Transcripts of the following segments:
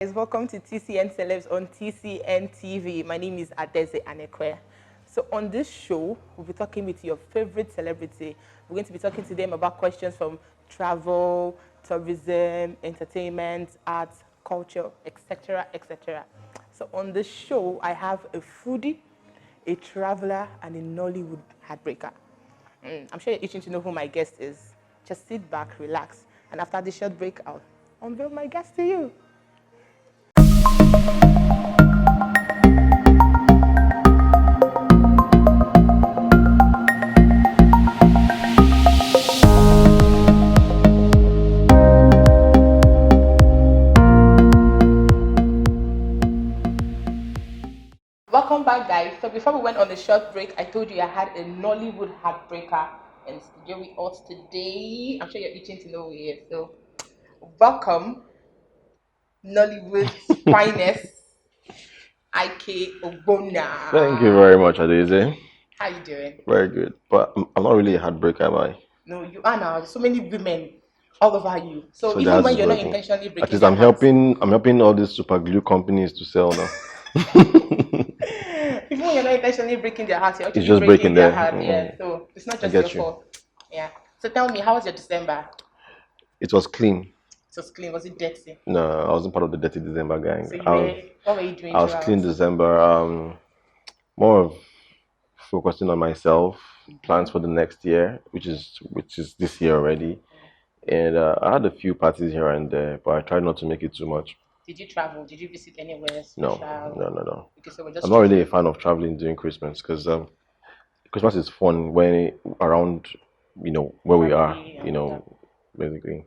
Guys, welcome to TCN Celebs on TCN TV. My name is Adeze Anekwe. So on this show, we'll be talking with your favorite celebrity. We're going to be talking to them about questions from travel, tourism, entertainment, arts, culture, etc., etc. So on this show, I have a foodie, a traveler, and a Nollywood heartbreaker. I'm sure you're itching to know who my guest is. Just sit back, relax, and after this short break, I'll unveil my guest to you. Welcome back, guys. So before we went on the short break, I told you I had a Nollywood heartbreaker in studio with us today. I'm sure you're itching to know who he is. So welcome, Nollywood's finest, IK Ogbonna. Thank you very much, Adeze. How you doing? Very good. But I'm not really a heartbreaker, am I? No, you are now. There's so many women all over you. So So even that when is you're not working. intentionally At breaking least their I'm hearts, helping all these super glue companies to sell now. even when you're not intentionally breaking their hearts, you're It's actually just breaking breaking their there. heart. Yeah. So it's not I just your get you. fault. Yeah. So tell me, how was your December? It was clean. It was clean. Was it dirty? No, I wasn't part of the Dirty December gang. So you were. What were you doing I was throughout? clean December. More of focusing on myself, plans for the next year, which is this year already. And I had a few parties here and there, but I tried not to make it too much. Did you travel? Did you visit anywhere No, special? no. Okay, so we're I'm just not really strictly. a fan of traveling during Christmas because Christmas is fun when around, where we are, Family and all that. basically.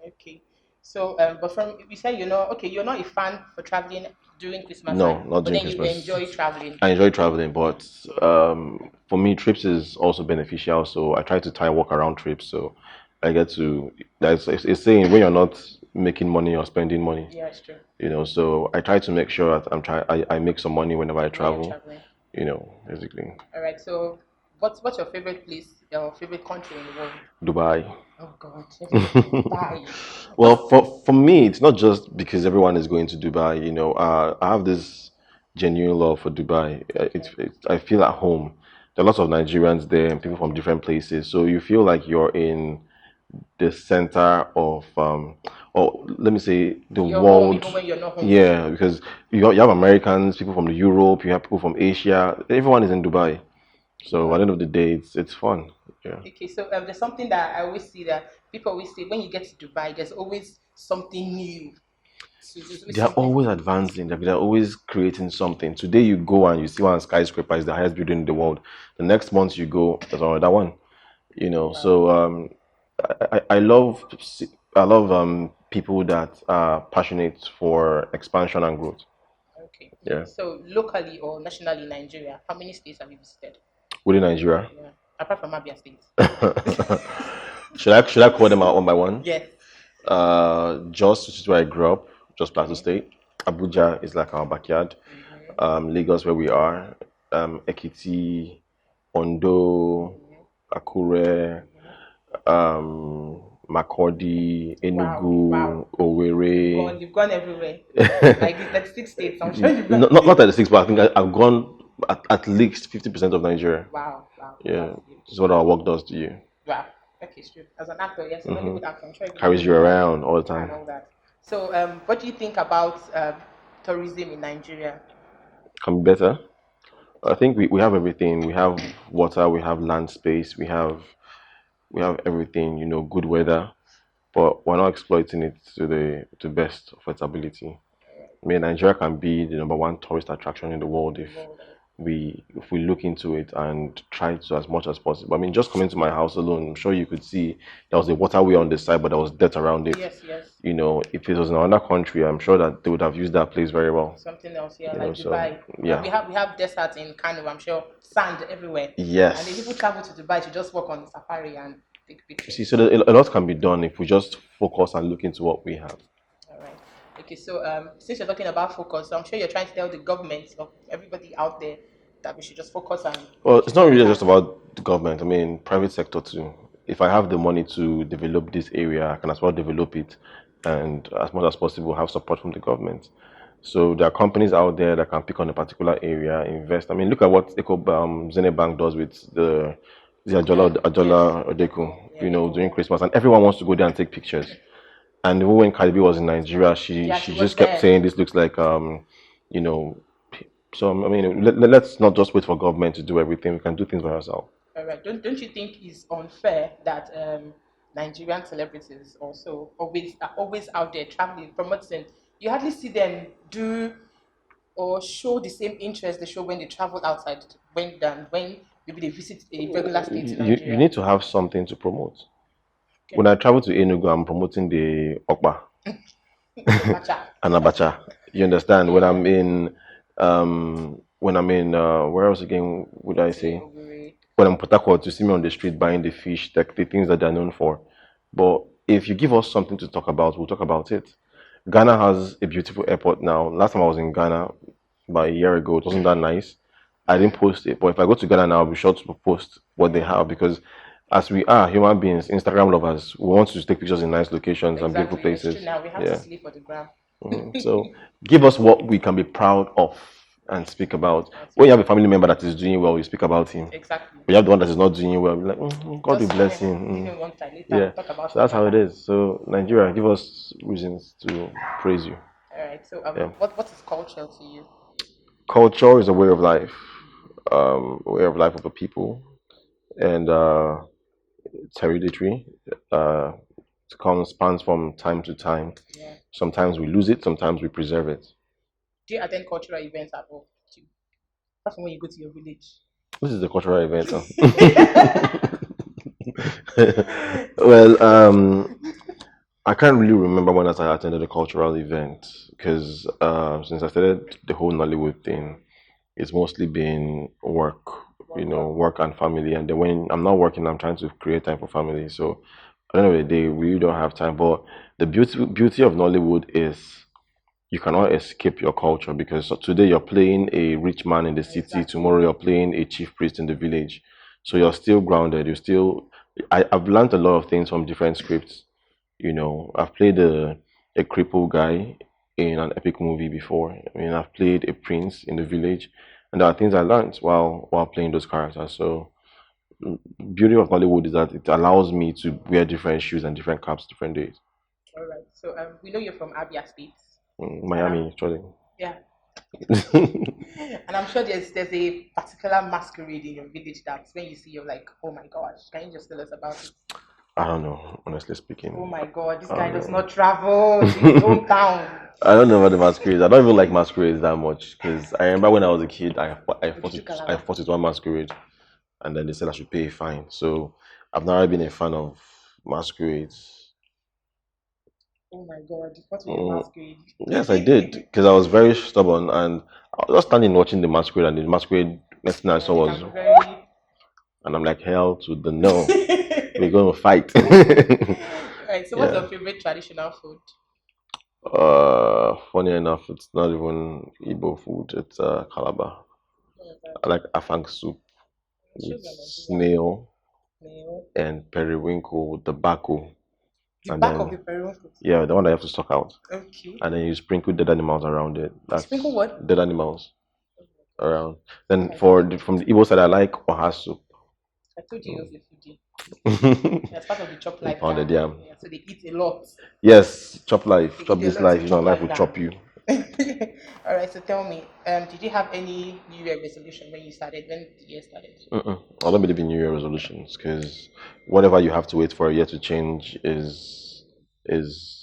Okay. So, but from you said okay, you're not a fan for traveling during Christmas No, time, not but during then you Christmas. enjoy traveling. I enjoy traveling, but for me, trips is also beneficial. So I try to tie work around trips. So I get to, it's saying when you're not making money or spending money, Yeah, it's true. So I try to make sure that I make some money whenever I When you're travel, traveling. basically. All right. So, what's your favorite place or favorite country in the world? Dubai. Oh God, Dubai. What's Well, for me, it's not just because everyone is going to Dubai. I have this genuine love for Dubai. I feel at home. There are lots of Nigerians there and people from different places, so you feel like you're in the center of, or let me say, the your home world. even when you're not home? Yeah, because you have Americans, people from Europe, you have people from Asia. Everyone is in Dubai. So at the end of the day, it's fun. Yeah. Okay, so there's something that I always see that people always say when you get to Dubai, there's always something new. So there's always They are something. always advancing. They're always creating something. Today you go and you see one skyscraper is the highest building in the world. The next month you go, there's another one. Wow. So I love people that are passionate for expansion and growth. Okay. Yeah, So locally or nationally in Nigeria, how many states have you visited? within Nigeria. Yeah. Apart from Abia State. Should I call them out one by one? Yes. Jos, which is where I grew up, Jos Plateau Okay. State. Abuja is like our backyard. Lagos, where we are. Ekiti, Ondo, Akure, Makurdi, Wow. Enugu, Wow. Owerri. You've gone everywhere. Like 6 states. I'm sure you've gone Not everywhere. 36, but I think I've gone at least 50% of Nigeria. Wow. Wow. Yeah, That's huge. this is what our work does to you. Wow. Okay, it's true. As an actor, yes, a Nollywood actor, I'm sure you've been Carries you everywhere around all the and time. all that. So, what do you think about tourism in Nigeria? Can be better. I think we have everything. We have water, we have land space, we have everything, good weather, but we're not exploiting it to best of its ability. I mean, Nigeria can be the number one tourist attraction in the world if Well, we look into it and try to as much as possible. I mean, just coming to my house alone, I'm sure you could see there was a waterway on the side, but there was dirt around it. yes, yes. If it was in another country, I'm sure that they would have used that place very well. Something else, yeah, You know, like so Dubai. yeah. We have deserts in Kano, I'm sure, sand everywhere. And then people Yes. travel to Dubai to just walk on the safari and take You pictures. see, so a lot can be done if we just focus and look into what we have. All right. Okay, so since you're talking about focus, I'm sure you're trying to tell the government or everybody out there that we should just focus on Well, it's not what we really have. just about the government. I mean, private sector too. If I have the money to develop this area, I can as well develop it and as much as possible have support from the government. So there are companies out there that can pick on a particular area, invest. I mean, look at what Zenith Bank does with the Yes. Ajola Odeku, Yeah, they during go. Christmas, and everyone wants to go there and take pictures. And even when Cardi B was in Nigeria, Yeah, she she was just kept there. saying this looks like you know. So I mean, let's not just wait for government to do everything. We can do things by ourselves. All right. Don't you think it's unfair that Nigerian celebrities also always are always out there traveling, promoting? You hardly see them do or show the same interest they show when they travel outside when maybe they visit a regular state in You Nigeria. need to have something to promote. Okay. When I travel to Enugu, I'm promoting the Okpa Abacha. and Abacha. You understand? Yeah. When I'm in where else again would I Say say? Owerri. When I'm in Port Harcourt, you see me on the street buying the fish, like the things that they're known for. But if you give us something to talk about, we'll talk about it. Ghana has a beautiful airport now. Last time I was in Ghana about a year ago, it wasn't that nice. I didn't post it, but if I go to Ghana now, I'll be sure to post what they have because as we are human beings, Instagram lovers, we want to take pictures in nice locations and beautiful Exactly. It's true places. now. We have to Yeah. sleep for the gram. So give us what we can be proud of and speak about. I'll When speak you have a about family member that is doing well, you speak about him. exactly. When you have the one that is not doing well, you're like, God will Just bless him. give him one time later. Yeah. We'll talk about So his that's how it matter. is. So Nigeria, give us reasons to praise you. All right. So Yeah. what is culture to you? Culture is a way of life, a way of life of the people, and it's hereditary. Uh, it comes spans from time to time. Yeah. Sometimes we lose it, sometimes we preserve it. Do you attend cultural events at all? Apart from when you go to your village. This is a cultural event. Well, I can't really remember when last I attended a cultural event because since I started the whole Nollywood thing, it's mostly been work, work and family. And then when I'm not working, I'm trying to create time for family. So at the end of the day, we really don't have time. But the beauty of Nollywood is you cannot escape your culture because so today you're playing a rich man in the city, Exactly. tomorrow you're playing a chief priest in the village. So you're still grounded. I've learned a lot of things from different scripts. I've played a crippled guy in an epic movie before. I mean, I've played a prince in the village, and there are things I learned while playing those characters. So, beauty of Hollywood is that it allows me to wear different shoes and different caps different days. All right. So we know you're from Abia State, and Miami, actually. yeah, and I'm sure there's a particular masquerade in your village that when you see you're like, oh my gosh, can you just tell us about it? I don't know, honestly Oh speaking. my god, this I guy don't does know. not travel to his hometown. I don't know about the masquerades. I don't even like masquerades that much because I remember when I was a kid, Or did you I Calabar? fought with one masquerade, and then they said I should pay a fine. So I've never been a fan of masquerades. Oh my god, you fought with a Mm, masquerade. yes, I did because I was very stubborn and I was just standing watching the masquerade, and the masquerade next thing I Yeah, saw they was, can be very. and I'm like, hell to the no, we're going to fight. Right. So, what's Yeah. your favorite traditional food? Funny enough, it's not even Igbo food. It's Calabar. Oh my god, I like afang soup it with shows you're Nigerian. snail No. and periwinkle with the bako, The and back of then the periwinkle. yeah, the one that you have to suck out, Okay. and then you sprinkle dead animals around it. You sprinkle That's what? dead animals Oh my gosh. around. This Then guy does not from eat. the Igbo side, I like oha soup. I told you he was a foodie. Mm. That's part of the chop The life pounded gang. yam. Yeah, so they eat a lot. Yes, chop life, They chop eat a this lot life. in If not, chop life life will gang. chop you. All right, so tell me, did you have any New Year resolution when you started, when the year started? Mm-mm. I don't believe in New Year resolutions because whatever you have to wait for a year to change is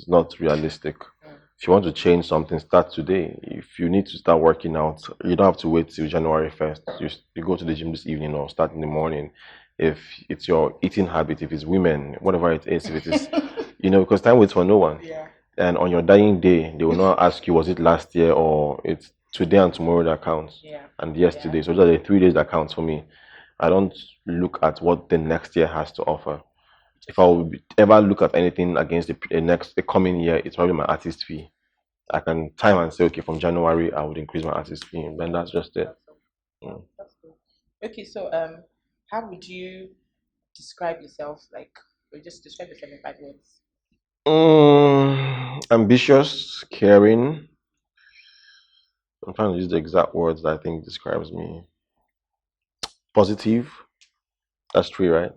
not realistic. Mm. If you want to change something, start today. If you need to start working out, you don't have to wait till January 1st. You go to the gym this evening or start in the morning. If it's your eating habit, if it's women, whatever it is, if it is, because time waits for no one. Yeah. And on your dying day, they will not ask you, was it last year or it's today and tomorrow that counts, Yeah. and Yeah. yesterday. So those are the 3 days that counts for me. I don't look at what the next year has to offer. If I would ever look at anything against the coming year, it's probably my artist fee. I can time and say, okay, from January I would increase my artist fee, and that's just it. That's all. Mm. That's cool. Okay, so how would you describe yourself? Like, or just describe yourself in 5 words. Ambitious, caring. I'm trying to use the exact words that I think describes me. Positive. That's three, right?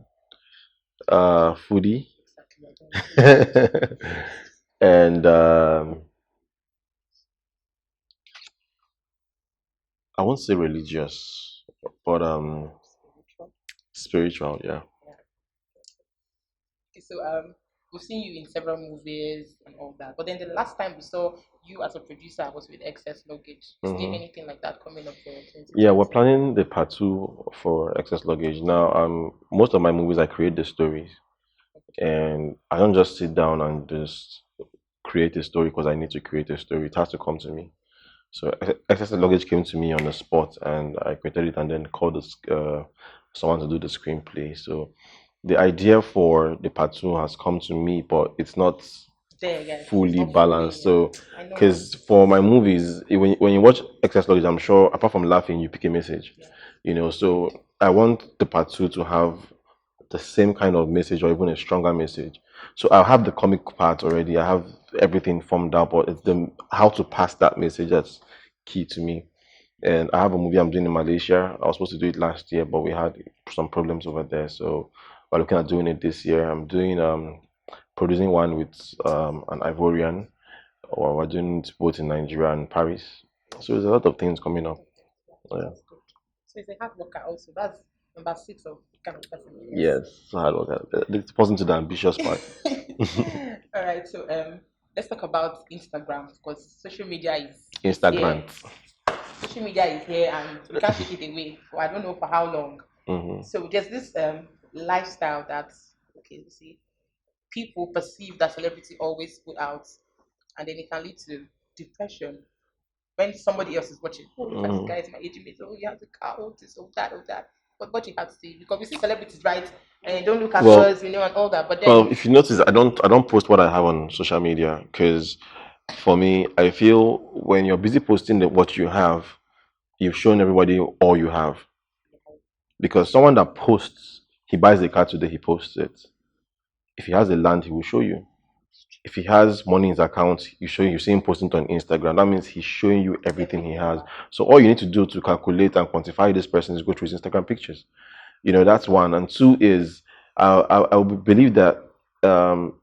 Foodie. And I won't say religious, but spiritual. Yeah. Okay, so we've seen you in several movies and all that, but then the last time we saw you as a producer was with Excess Luggage. Is there hmm anything like that coming up for Yeah, we're 2020? planning the part two for Excess Luggage. Now, most of my movies I create the stories, and I don't just sit down and just create a story because I need to create a story. It has to come to me. So Excess Luggage came to me on the spot, and I created it, and then called someone to do the screenplay. So the idea for the part two has come to me, but it's not There, yes, it's fully not fully. balanced. So, I know. because for my movies, when you watch Excess Luggage, I'm sure apart from laughing, you pick a message. Yeah. So I want the part two to have the same kind of message or even a stronger message. So I have the comic part already. I have everything formed out, but it's the how to pass that message that's key to me. And I have a movie I'm doing in Malaysia. I was supposed to do it last year, but we had some problems over there. So we're looking at doing it this year. I'm doing producing one with an Ivorian, or we're doing it both in Nigeria and Paris. So there's a lot of things coming up. Yeah. That's good. So it's a hard worker also. That's number six of the kind of person he is. Yes, hard work. It wasn't to the ambitious part. All right, so let's talk about Instagram because social media is here. Instagram. Social media is here and we can't take it away for I don't know for how long. hmm So there's this lifestyle that okay, you see, people perceive that celebrity always put out, and then it can lead to depression when somebody else is watching. Oh, look at this hmm guy, it's my age mate. Oh, he has a car, oh, this, oh, that, oh, that. But what you have to see, because we see celebrities, right? And don't look at Well, us, and all that. But well, then, if you notice, I don't post what I have on social media because for me, I feel when you're busy posting what you have, you've shown everybody all you have. Because someone that posts, he buys a car today, he posts it. If he has a land, he will show you. If he has money in his account, you see him posting it on Instagram. That means he's showing you everything he has. So all you need to do to calculate and quantify this person is go through his Instagram pictures. That's one. And two is I believe that um,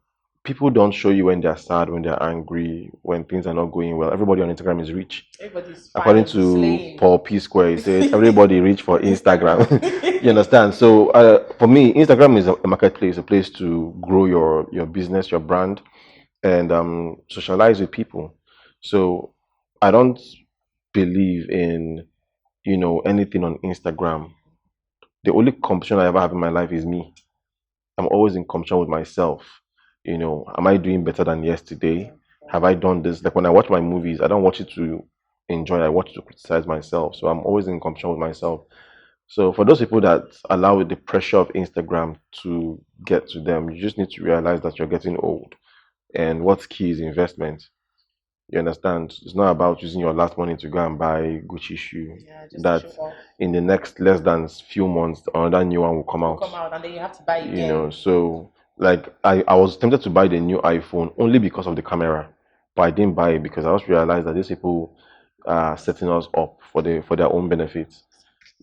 people don't show you when they're sad, when they're angry, when things are not going well. Everybody on Instagram is rich. everybody's According fine, to slaying. Paul P. Square, he said everybody rich for Instagram. You understand? So for me, Instagram is a marketplace, a place to grow your business, your brand, and socialize with people. So I don't believe in anything on Instagram. The only competition I ever have in my life is me. I'm always in competition with myself. Am I doing better than yesterday? Have I done this? Like when I watch my movies, I don't watch it to enjoy, I watch it to criticize myself. So I'm always in competition with myself. So for those people that allow the pressure of Instagram to get to them, you just need to realize that you're getting old. And what's key is investment. You understand? It's not about using your last money to go and buy Gucci shoe. Yeah, just to That show off. in the next less than few months, another new one will come Will out. come out, and then you have to buy again. So like I was tempted to buy the new iPhone only because of the camera, but I didn't buy it because I just realized that these people are setting us up for their own benefits.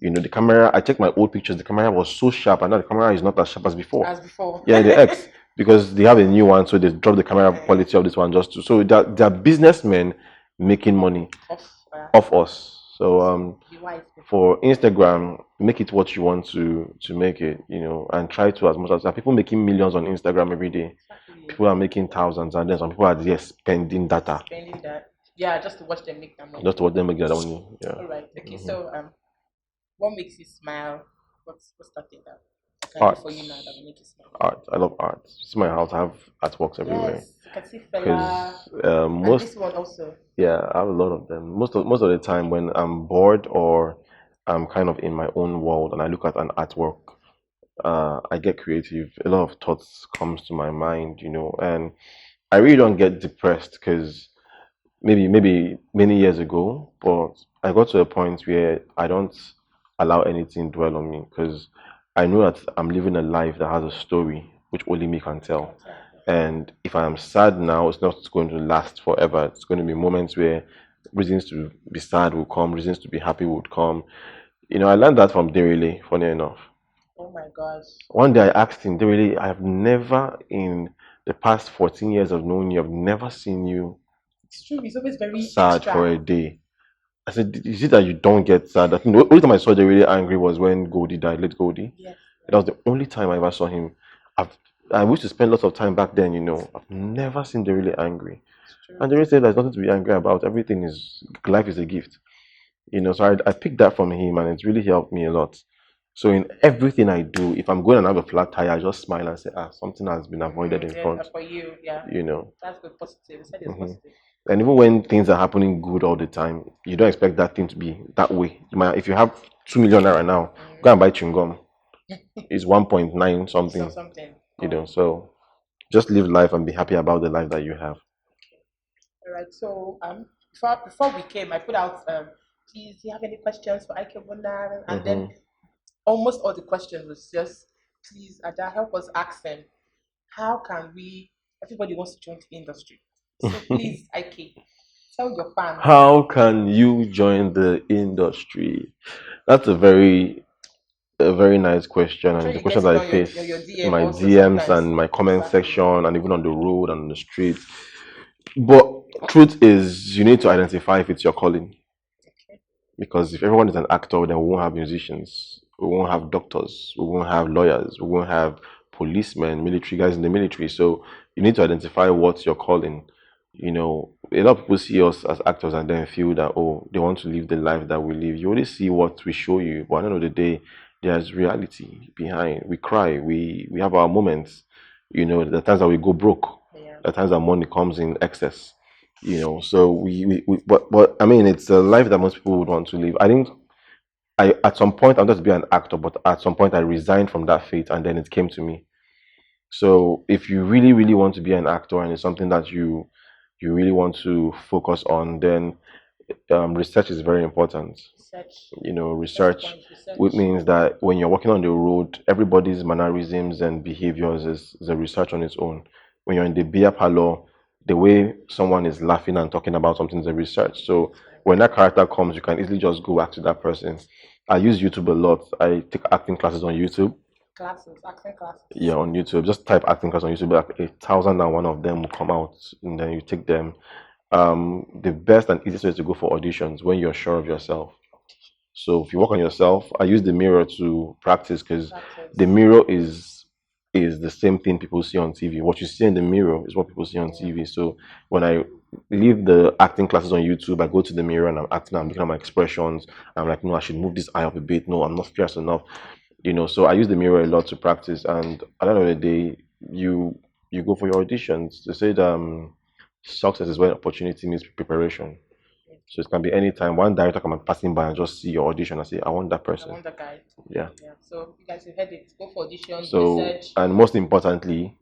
The camera, I checked my old pictures, the camera was so sharp, and now the camera is not as sharp as before. As before. Yeah, the X, because they have a new one, so they drop the camera quality of this one just to. So they're businessmen making money off us. So Be wise. for Instagram, make it what you want to make it, and try to as much as there are people making millions on Instagram every day. Exactly. People are making thousands, and then some people are just spending data Spending that. Yeah, just to watch them make that money. just to watch them make that money. Yeah. All right. Okay. Mhm. So what makes you smile? What's that thing that I can Art. do for you now that will make you smile? Art. I love art. See my house. I have artworks everywhere. Yes, you can see Because fella. And most this one also. Yeah, I have a lot of them. Most of the time when I'm bored or I'm kind of in my own world and I look at an artwork, I get creative. A lot of thoughts comes to my mind, and I really don't get depressed because maybe many years ago, but I got to a point where I don't allow anything dwell on me because I know that I'm living a life that has a story which only me can tell. And if I'm sad now, it's not going to last forever. It's going to be moments where reasons to be sad will come, reasons to be happy would come. I learned that from Derele, funny enough. Oh my gosh. One day I asked him, Derele, I have never in the past 14 years of knowing you, I've never seen you It's true. He's always very sad extra. for a day. I said, is it that you don't get sad? I think the only time I saw Derele angry was when Goldie died, late Goldie. Yes. That was the only time I ever saw him. I used to spend lots of time back then, I've never seen Derele angry. And Derele said there's nothing to be angry about. Everything is, life is a gift. So I picked that from him and it's really helped me a lot. So in everything I do, if I'm going and have a flat tire, I just smile and say, something has been avoided in front. For you, yeah. That's good, positive. You said it's positive. And even when things are happening good all the time, you don't expect that thing to be that way. If you have 2 million naira now, go and buy chewing gum. It's 1.9 something. So just live life and be happy about the life that you have. All right. So before we came, I put out please, do you have any questions for Ogbonna? And then almost all the questions was just, please, Ada, help us ask them. How can we? Everybody wants to join the industry. So please, Ike, tell your fans. How can you join the industry? That's a very nice question, and the question that I face in my DMs and my comment section, and even on the road and on the street. But truth is, you need to identify if it's your calling. Because if everyone is an actor, then we won't have musicians, we won't have doctors, we won't have lawyers, we won't have policemen, military guys in the military. So you need to identify what's your calling. A lot of people see us as actors and then feel that, they want to live the life that we live. You only see what we show you, but at the end of the day, there's reality behind. We cry, we have our moments. The times that we go broke, the times that money comes in excess. So but I mean, it's a life that most people would want to live. I think at some point I wanted to be an actor, but at some point I resigned from that fate, and then it came to me. So if you really, really want to be an actor and it's something that you really want to focus on, then research is very important. Research, which means that when you're walking on the road, everybody's mannerisms and behaviors is a research on its own. When you're in the beer parlor, the way someone is laughing and talking about something is a research. So when that character comes, you can easily just go back to that person. I use YouTube a lot. I take acting classes on YouTube. Acting classes. Yeah, on YouTube. Just type acting class on YouTube, like 1,001 of them will come out, and then you take them. The best and easiest way to go for auditions when you're sure of yourself. So if you work on yourself, I use the mirror to practice, because the mirror is the same thing people see on TV. What you see in the mirror is what people see on TV. So when I leave the acting classes on YouTube, I go to the mirror and I'm acting, I'm looking at my expressions. I'm like, no, I should move this eye up a bit. No, I'm not fierce enough. So I use the mirror a lot to practice. And at the end of the day, you go for your auditions. They say that success is when opportunity meets preparation. So it can be any time. One director can be passing by and just see your audition and say, I want that person. I want that guy. Yeah. So you guys have heard it. Go for auditions, So, research. and most importantly,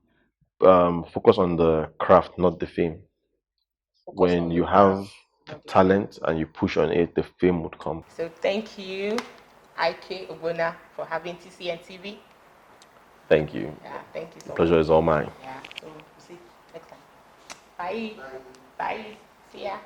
focus on the craft, not the fame. When you have talent and you push on it, the fame would come. So thank you, Ike Ogbonna, for having TCN TV. Thank you. Yeah, thank you so much. Pleasure is all mine. Yeah, so see you next time. Bye. Bye. See ya.